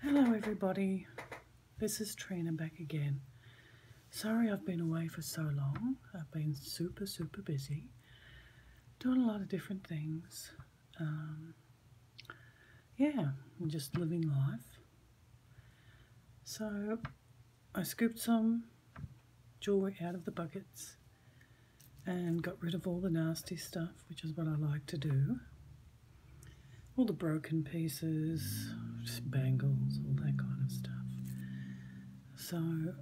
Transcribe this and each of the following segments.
Hello everybody, this is Trina back again. Sorry I've been away for so long. I've been super busy doing a lot of different things. Yeah, I'm just living life. So I scooped some jewellery out of the buckets and got rid of all the nasty stuff, which is what I like to do. All the broken pieces, just bangles, all that kind of stuff. So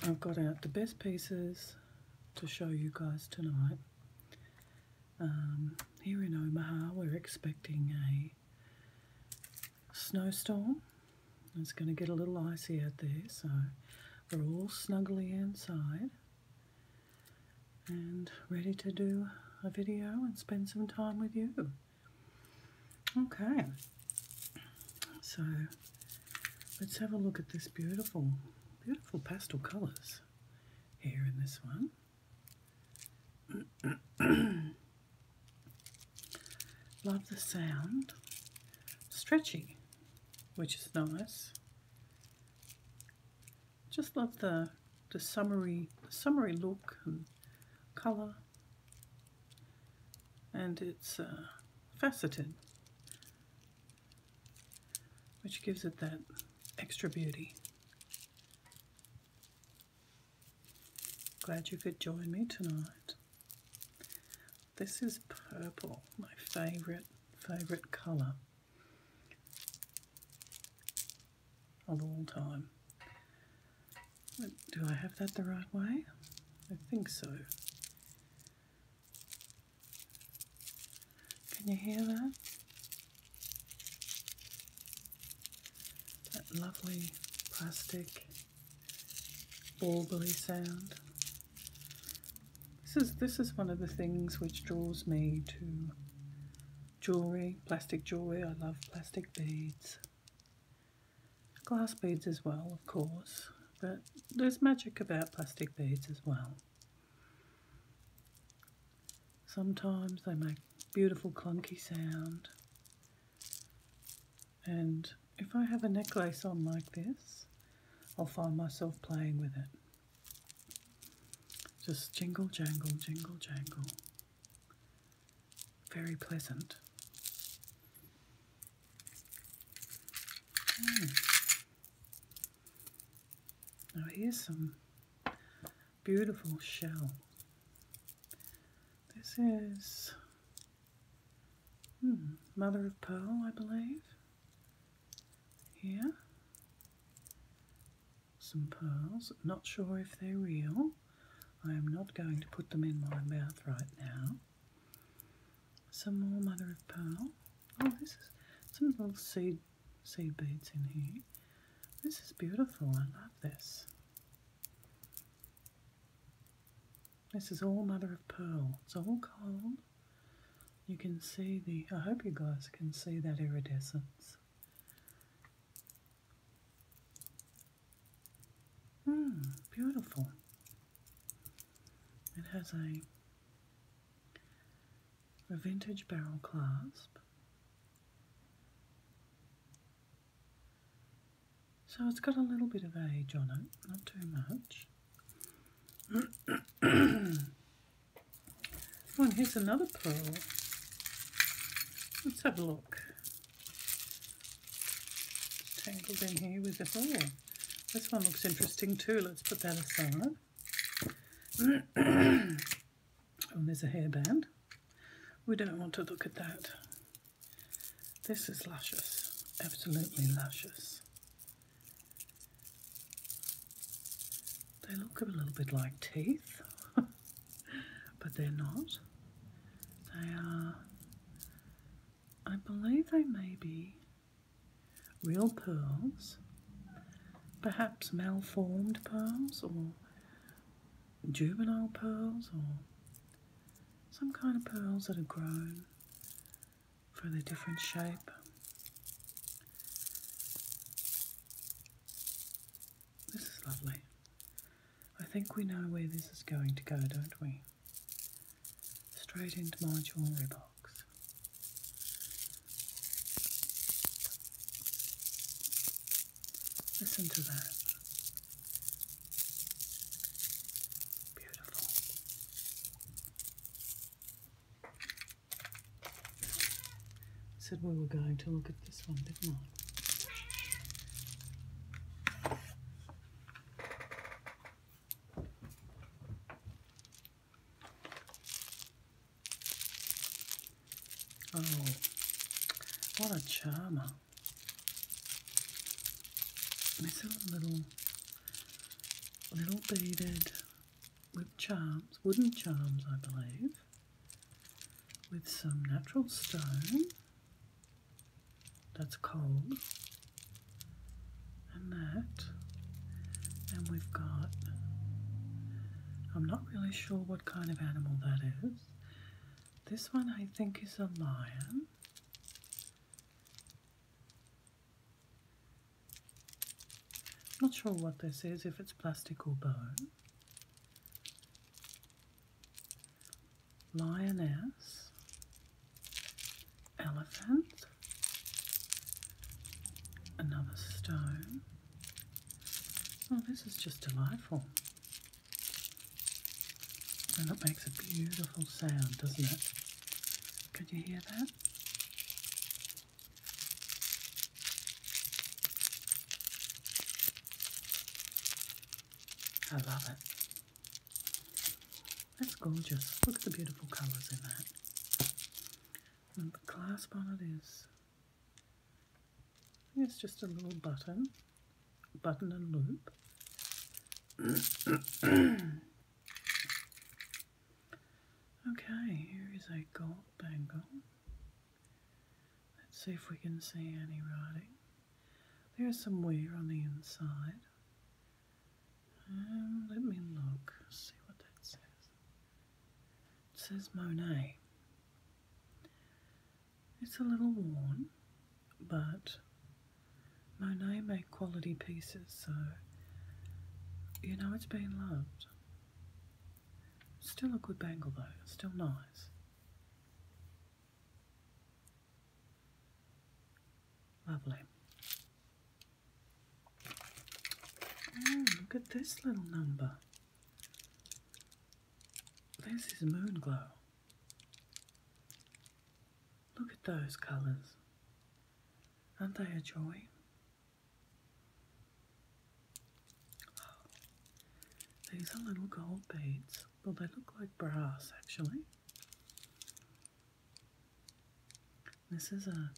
I've got out the best pieces to show you guys tonight. Here in Omaha we're expecting a snowstorm. It's going to get a little icy out there, so we're all snugly inside and ready to do a video and spend some time with you. Okay, so let's have a look at this beautiful pastel colours here in this one. Love the sound. Stretchy, which is nice. Just love the summery look and colour, and it's faceted, which gives it that extra beauty. Glad you could join me tonight. This is purple, my favourite colour of all time. Do I have that the right way? I think so. Can you hear that? That lovely plastic warbly sound. This is one of the things which draws me to jewellery, plastic jewellery. I love plastic beads. Glass beads as well, of course, but there's magic about plastic beads as well. Sometimes they make beautiful clunky sound, and if I have a necklace on like this, I'll find myself playing with it. Just jingle, jangle, jingle, jangle. Very pleasant. Now here's some beautiful shell. This is mother of pearl, I believe. Here. Some pearls. Not sure if they're real. I am not going to put them in my mouth right now. Some more mother of pearl. Oh, this is some little seed beads in here. This is beautiful. I love this. This is all mother of pearl. It's all gold. You can see I hope you guys can see that iridescence. Beautiful. It has a vintage barrel clasp. So it's got a little bit of age on it, not too much. Oh, and here's another pearl. Let's have a look. It's tangled in here with it all. This one looks interesting too. Let's put that aside. Oh, there's a hairband. We don't want to look at that. This is luscious. Absolutely luscious. They look a little bit like teeth, but they're not. They are, I believe they may be real pearls, perhaps malformed pearls or juvenile pearls or some kind of pearls that are grown for their different shape. This is lovely. I think we know where this is going to go, don't we? Straight into my jewellery box. Listen to that. Beautiful. Said we were going to look at this one, didn't I? Oh, what a charmer. This is a little beaded with charms, wooden charms I believe, with some natural stone that's cold, and that, and we've got, I'm not really sure what kind of animal that is. This one I think is a lion. Not sure what this is, if it's plastic or bone. Lioness, elephant, another stone. Oh, this is just delightful. And it makes a beautiful sound, doesn't it? Can you hear that? I love it. That's gorgeous. Look at the beautiful colours in that. And the clasp on it is, I think it's just a little button and loop. Okay, here is a gold bangle. Let's see if we can see any writing. There's some wear on the inside. Let me look, see what that says. It says Monet. It's a little worn, but Monet made quality pieces, so you know it's been loved. Still a good bangle though, still nice. Lovely. Oh, look at this little number. This is Moon Glow. Look at those colours. Aren't they a joy? Oh, these are little gold beads. Well, they look like brass actually. This is a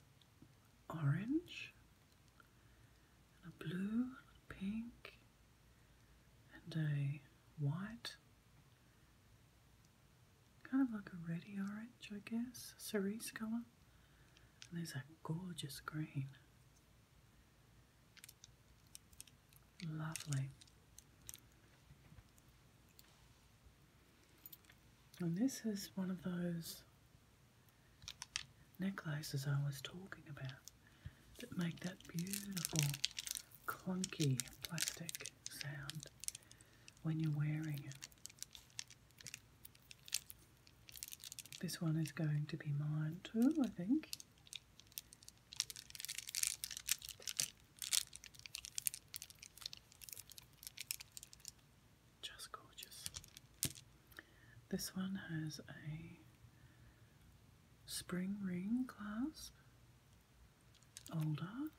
orange, and a blue, pink, and a white, kind of like a reddy orange, I guess, cerise colour. And there's a gorgeous green. Lovely. And this is one of those necklaces I was talking about that make that beautiful clunky plastic sound when you're wearing it. This one is going to be mine too, I think. Just gorgeous. This one has a spring ring clasp, older.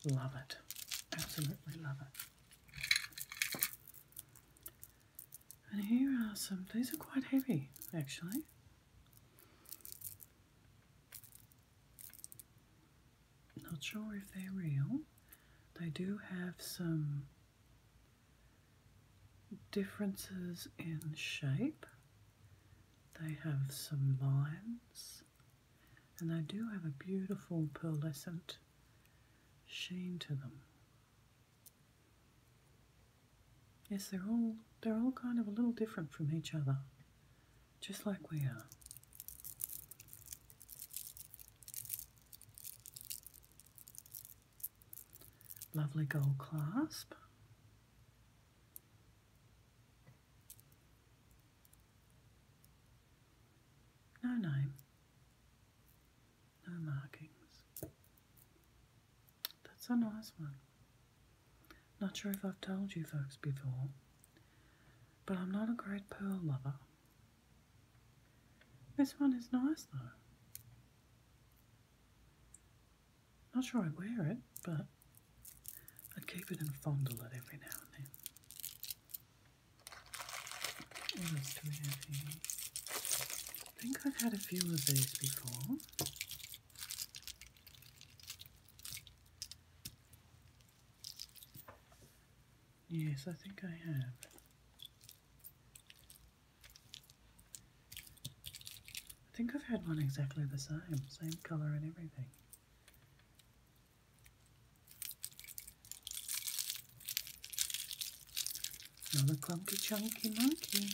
Love it. Absolutely love it. And here are some, these are quite heavy actually. Not sure if they're real. They do have some differences in shape. They have some lines, and they do have a beautiful pearlescent sheen to them. Yes, they're all kind of a little different from each other, just like we are. Lovely gold clasp. No name. a nice one. Not sure if I've told you folks before, but I'm not a great pearl lover. This one is nice though. Not sure I'd wear it, but I'd keep it and fondle it every now and then. What else do we have here? I think I've had a few of these before. Yes, I think I have. I think I've had one exactly the same colour and everything. Another clunky chunky monkey.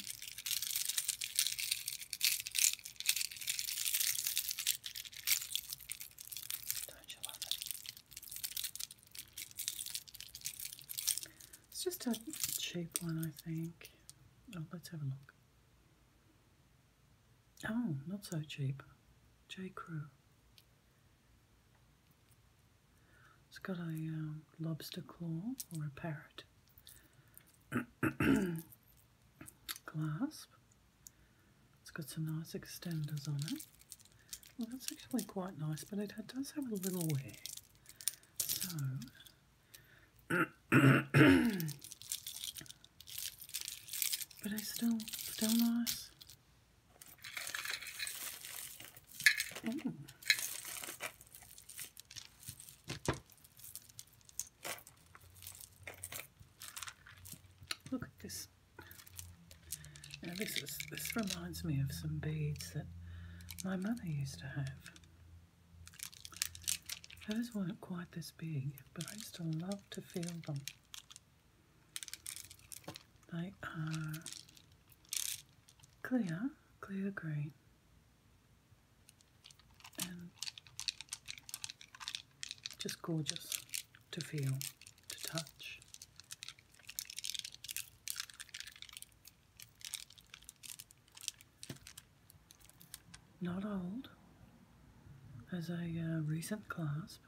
Don't you love it? It's just a cheap one, I think. Oh, let's have a look. Oh, not so cheap. J. Crew. It's got a lobster claw or a parrot. Clasp. It's got some nice extenders on it. Well, that's actually quite nice, but it does have a little wear. So, but it's still nice. Ooh. Look at this. Now this reminds me of some beads that my mother used to have. Hers weren't quite this big, but I used to love to feel them. They are clear green, and just gorgeous to feel, to touch. Not old, has a recent clasp,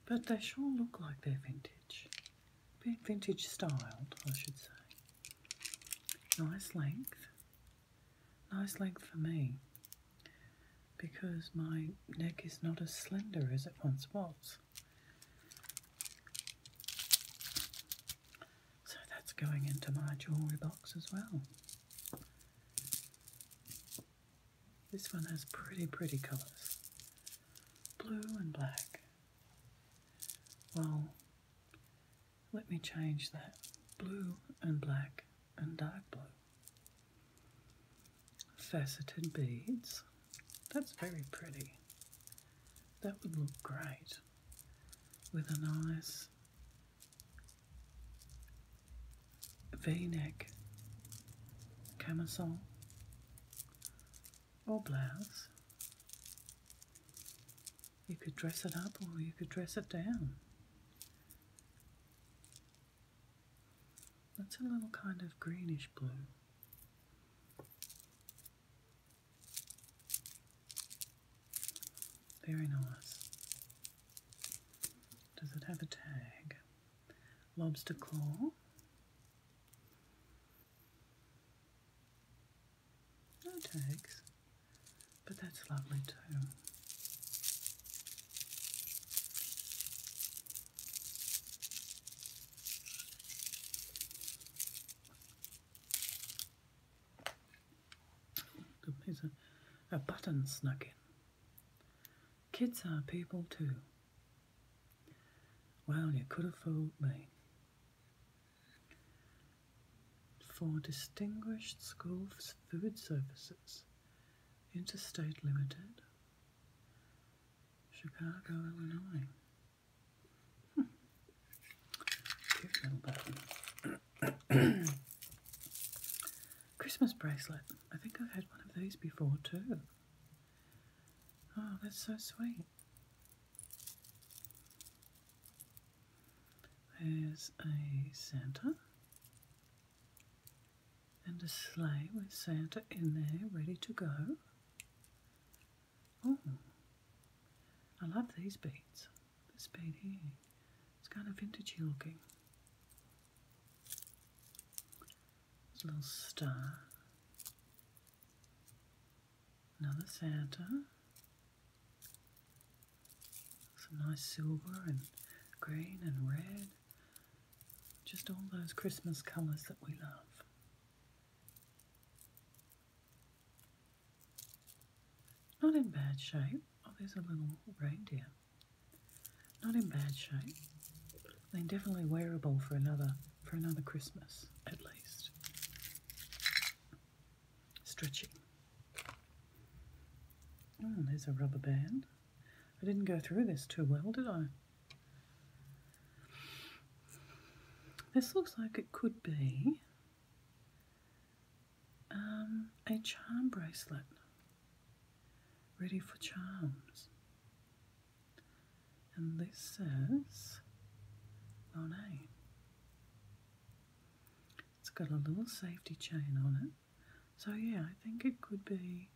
but they sure look like they're vintage. Vintage styled, I should say. Nice length for me, because my neck is not as slender as it once was. So that's going into my jewellery box as well. This one has pretty colours. Blue and black. Well, let me change that. Blue and black and dark blue. Faceted beads. That's very pretty. That would look great with a nice V-neck camisole or blouse. You could dress it up or you could dress it down. That's a little kind of greenish blue. Very nice. Does it have a tag? Lobster claw. No tags, but that's lovely too. There's a button snuck in. Kids are people too. Well, you could have fooled me. For Distinguished School Food Services, Interstate Limited, Chicago, Illinois. Cute little button. Christmas bracelet. I think I've had one of these before too. Oh, that's so sweet. There's a Santa and a sleigh with Santa in there ready to go. Oh, I love these beads. This bead here, it's kind of vintagey looking. There's a little star. Another Santa. Some nice silver and green and red. Just all those Christmas colours that we love. Not in bad shape. Oh, there's a little reindeer. Not in bad shape. I mean, definitely wearable for another Christmas, at least. Stretchy. Oh, there's a rubber band. I didn't go through this too well, did I? This looks like it could be a charm bracelet. Ready for charms. And this says Monet. It's got a little safety chain on it. So yeah, I think it could be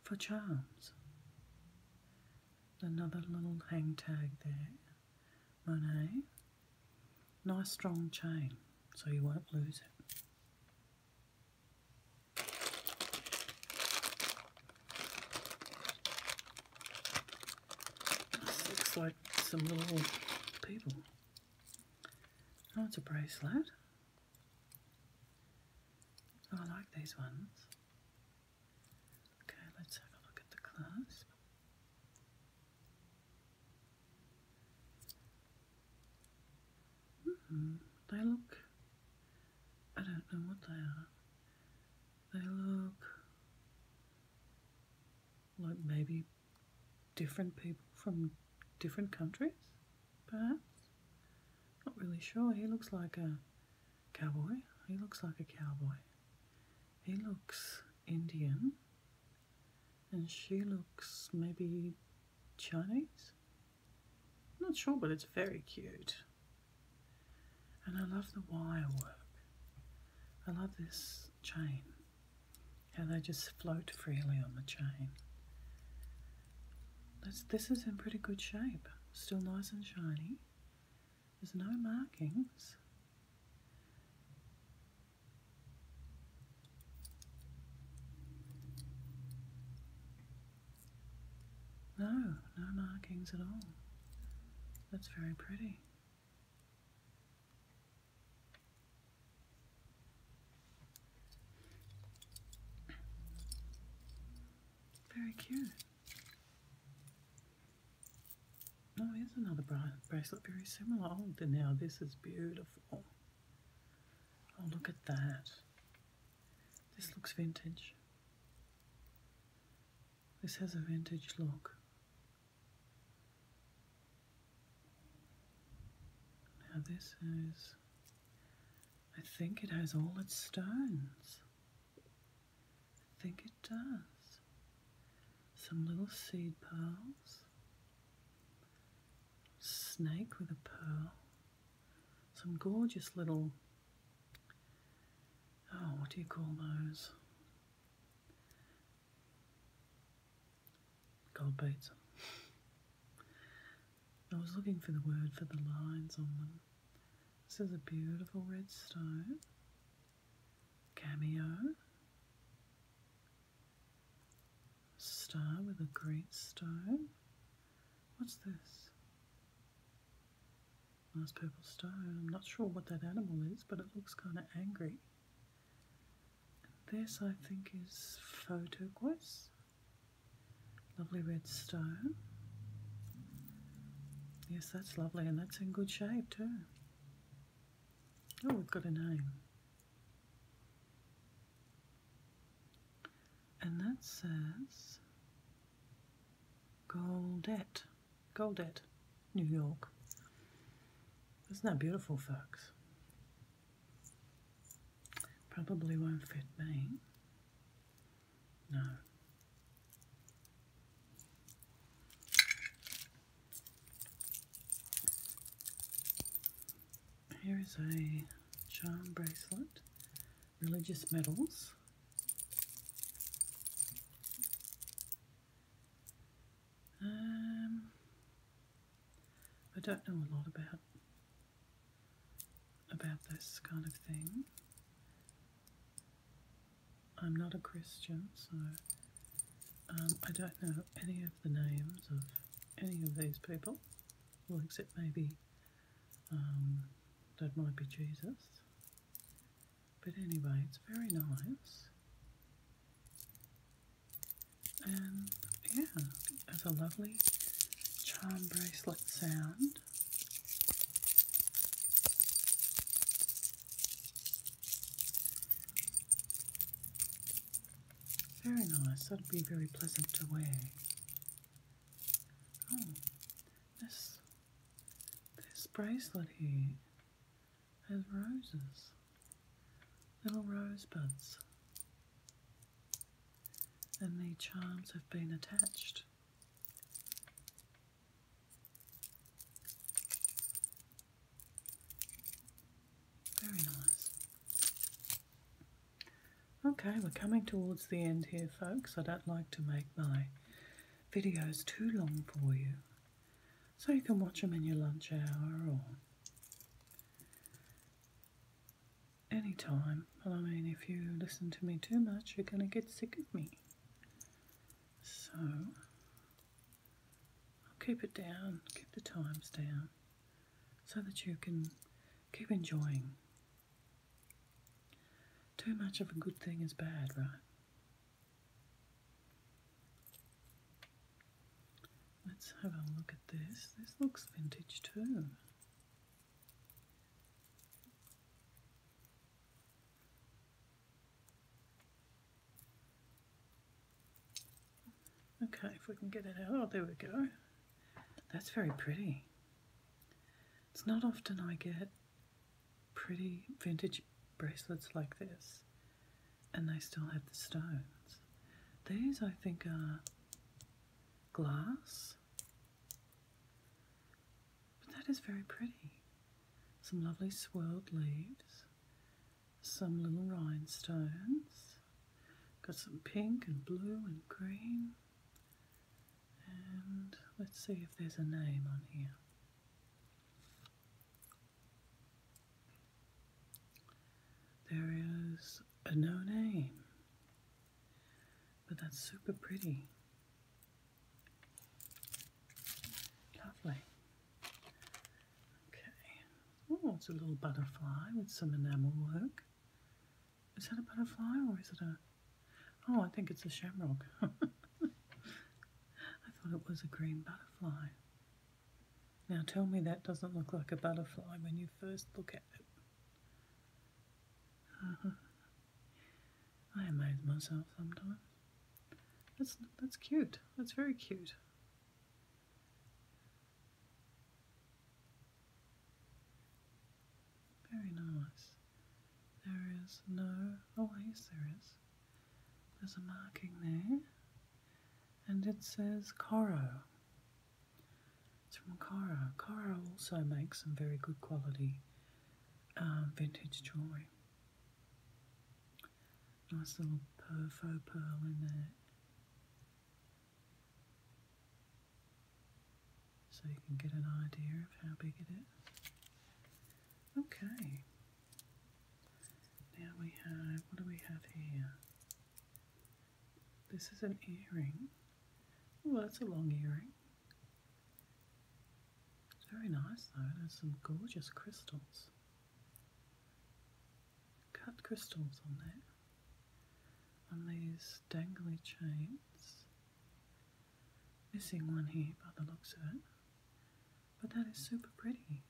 for charms. Another little hang tag there. Monet. Nice strong chain, so you won't lose it. This looks like some little people. Oh, it's a bracelet. Oh, I like these ones. Okay, let's have a look at the clasp. They look, I don't know what they are. They look like maybe different people from different countries, perhaps. Not really sure. He looks like a cowboy. He looks like a cowboy. He looks Indian. And she looks maybe Chinese. Not sure, but it's very cute. And I love the wire work. I love this chain. How they just float freely on the chain. This is in pretty good shape. Still nice and shiny. There's no markings. No markings at all. That's very pretty. Very cute. Oh, here's another bracelet, very similar. Oh, now this is beautiful. Oh, look at that. This looks vintage. This has a vintage look. Now this is, I think it has all its stones. I think it does. Some little seed pearls. Snake with a pearl. Some gorgeous little, oh, what do you call those? Gold beads. I was looking for the word for the lines on them. This is a beautiful red stone. Cameo. Star with a green stone. What's this? Nice purple stone. I'm not sure what that animal is, but it looks kind of angry. And this, I think, is faux turquoise. Lovely red stone. Yes, that's lovely, and that's in good shape too. Oh, we've got a name. And that says Goldette, New York. Isn't that beautiful, folks? Probably won't fit me. No. Here is a charm bracelet, religious medals. don't know a lot about this kind of thing. I'm not a Christian, so I don't know any of the names of any of these people, well, except maybe that might be Jesus. But anyway, it's very nice. And yeah, it has a lovely charm bracelet sound. Very nice. That'd be very pleasant to wear. Oh, this bracelet here has roses, little rosebuds, and the charms have been attached. Very nice. Okay, we're coming towards the end here, folks. I don't like to make my videos too long for you, so you can watch them in your lunch hour or any time. But I mean, if you listen to me too much, you're going to get sick of me. So I'll keep it down, keep the times down, so that you can keep enjoying. Too much of a good thing is bad, right? Let's have a look at this. This looks vintage too. Okay, if we can get it out. Oh, there we go. That's very pretty. It's not often I get pretty vintage bracelets like this, and they still have the stones. These, I think, are glass, but that is very pretty. Some lovely swirled leaves, some little rhinestones, got some pink and blue and green, and let's see if there's a name on here. There is a no name, but that's super pretty. Lovely. Okay. Oh, it's a little butterfly with some enamel work. Is that a butterfly or is it a... Oh, I think it's a shamrock. I thought it was a green butterfly. Now tell me that doesn't look like a butterfly when you first look at it. I amaze myself sometimes. That's cute. That's very cute. Very nice. There is no... Oh, yes, there is. There's a marking there. And it says Coro. It's from Coro. Coro also makes some very good quality vintage jewellery. Nice little faux pearl in there. So you can get an idea of how big it is. Okay. Now we have, what do we have here? This is an earring. Oh, that's a long earring. It's very nice though. There's some gorgeous crystals. Cut crystals on there. On these dangly chains. Missing one here by the looks of it. But that is super pretty.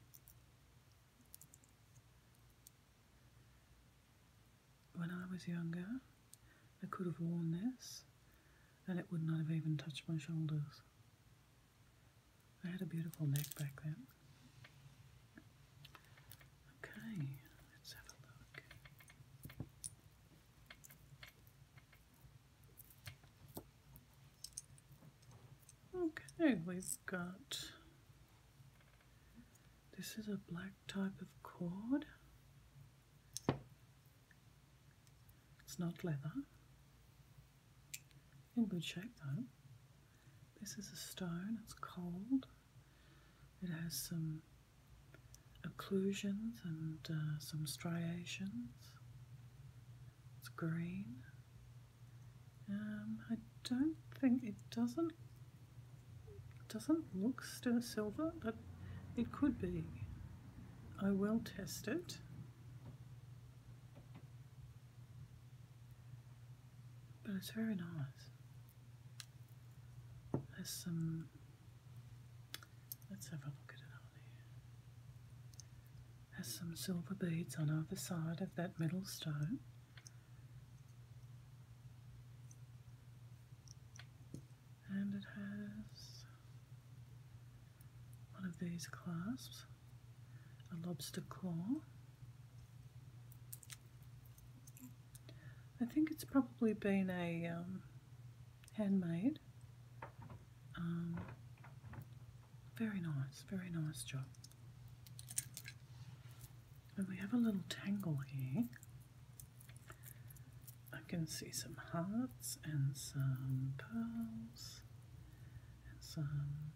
When I was younger, I could have worn this and it would not have even touched my shoulders. I had a beautiful neck back then. Okay, let's have a look. Okay, we've got... This is a black type of cord. It's not leather. In good shape though. This is a stone, it's cold. It has some occlusions and some striations. It's green. I don't think it doesn't look still silver, but it could be. I will test it. But it's very nice. There's some, let's have a look at it on here. Has some silver beads on either side of that middle stone. And it has one of these clasps, a lobster claw. I think it's probably been a handmade. Very nice job. And we have a little tangle here. I can see some hearts and some pearls and some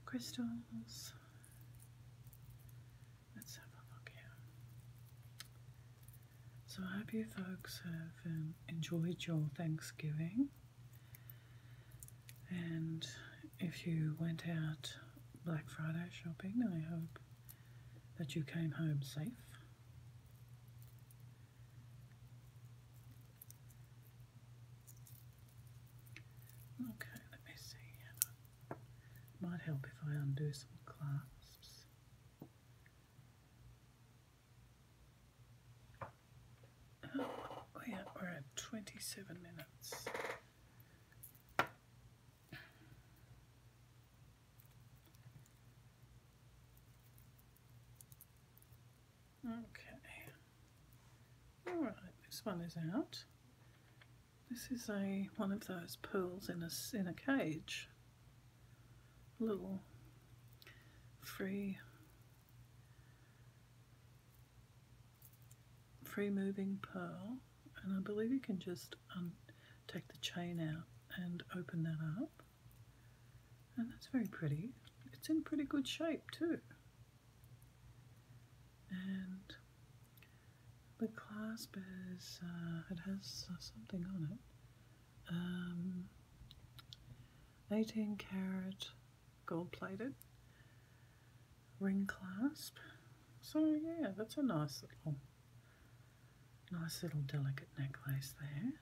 crystals. Let's have a look here. So I hope you folks have enjoyed your Thanksgiving, and if you went out Black Friday shopping, I hope that you came home safe. Okay, let me see. Might help if I undo some clasps. Oh yeah, we're at 27 minutes. Okay. Alright, this one is out. This is one of those pearls in a cage. A little free moving pearl, and I believe you can just take the chain out and open that up, and that's very pretty. It's in pretty good shape too, and the clasp is it has something on it. 18 karat gold plated ring clasp. So yeah, that's a nice little delicate necklace there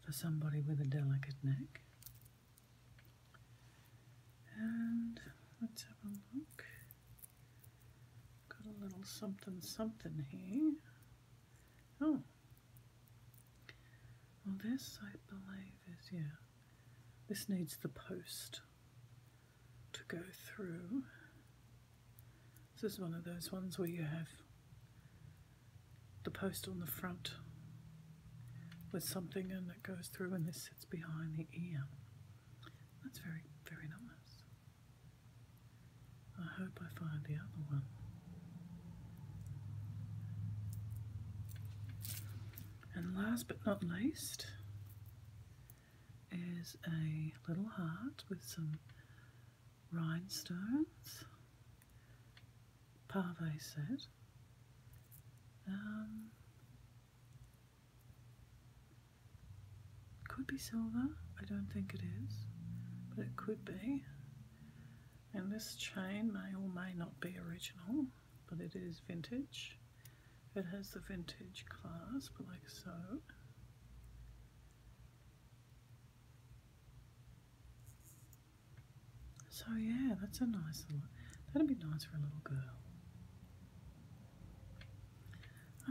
for somebody with a delicate neck. And let's have a look. Got a little something here. Oh, well, this I believe is, yeah, this needs the post to go through. This is one of those ones where you have the post on the front with something and it goes through, and this sits behind the ear. That's very, very nice. I hope I find the other one. And last but not least is a little heart with some rhinestones, pave set. Could be silver, I don't think it is, but it could be. And this chain may or may not be original, but it is vintage. It has the vintage clasp like so. So yeah, that's a nice little, that'd be nice for a little girl.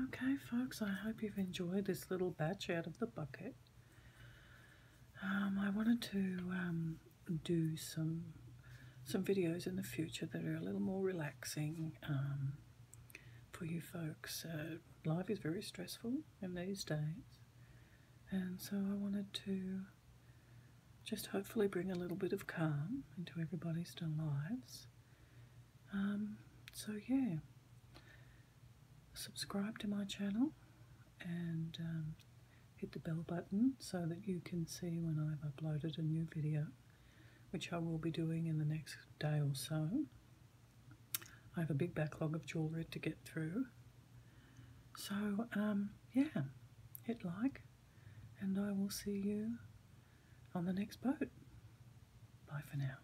Okay folks, I hope you've enjoyed this little batch out of the bucket. I wanted to do some videos in the future that are a little more relaxing for you folks. Life is very stressful in these days, and so I wanted to just hopefully bring a little bit of calm into everybody's lives. So yeah, subscribe to my channel and hit the bell button so that you can see when I've uploaded a new video which I will be doing in the next day or so. I have a big backlog of jewellery to get through. So, yeah, hit like, and I will see you on the next boat. Bye for now.